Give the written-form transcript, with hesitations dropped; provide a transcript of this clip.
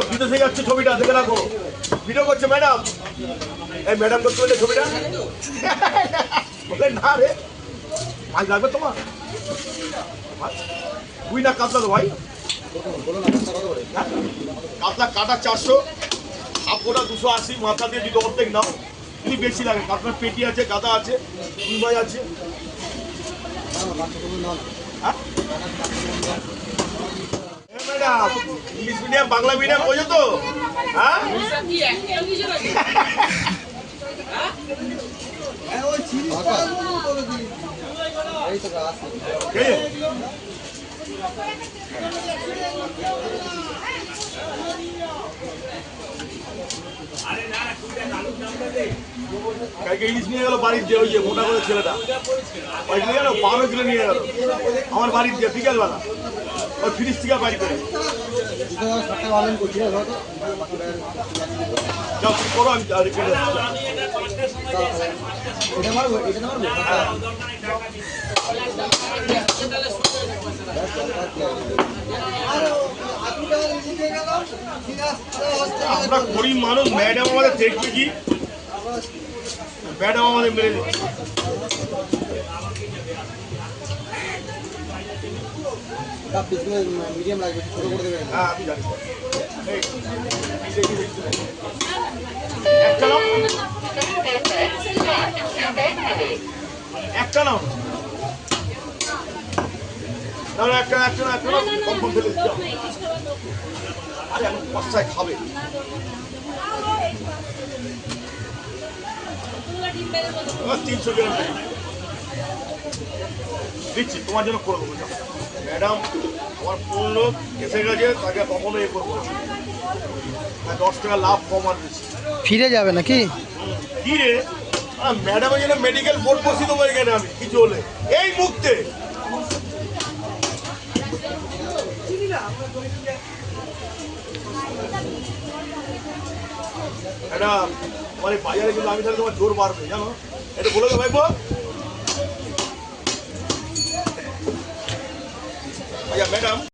বিদেশে যাচ্ছে ছবিটা দেখে রাখো, ভিডিও করছে ম্যাডাম। এই ম্যাডাম করতে বললে ছবিটা বলে না রে, মাছ লাগবে তোমার? বুঝি না কাতলা তো ভাই, কাতলা কাটা 400, হাফ গোটা 280, মাথা দিয়ে যদি অর্ধেক নাও যদি বেশি লাগে। কাতলার পেটি আছে, গাদা আছে, রুই মাছ আছে। Madam English medium Bangla medium বোঝো তো? হ্যাঁ ইলিশ নিয়ে গেল বাড়ির দিয়ে, ওই যে মোটা করে ছেলেটা ওই নিয়ে গেল 12 কিলো নিয়ে গেল আমার বাড়ির দিয়ে বিকেলবেলা, ওই ফ্রিজ থেকে বাড়ি করে। যাও তুমি করো, আমি আমরা গরিব মানুষ, ম্যাডাম আমাদের দেখবে কি, ম্যাডাম আমাদের মেরে দিচ্ছে। মিডিয়াম লাগবে, ছোট করে দেবেন। হ্যাঁ আমি জানি। একটা নাও, তাহলে একটা কনফার্ম ফেলে দিচ্ছি। আরে আমি বাচ্চায় খাবে। 300 গ্রাম দিচ্ছি তোমার জন্য করে দেবো। ম্যাডাম আমার পূর্ণ এসে গেছে, তাকে কখনো এ করবো না। 10 টাকা লাভ কম আর বেশি ফিরে যাবে নাকি? কি রে, ম্যাডামের জন্য মেডিকেল বোর্ড বসিয়ে দেবো এখানে আমি, কিছু হলে এই মুহূর্তে। ম্যাডাম আমার এই বাজারে কিন্তু আমি তাহলে তোমার জোর বাড়বে জানো, এটা বলে দেবো ভাইবো। ম্যাডাম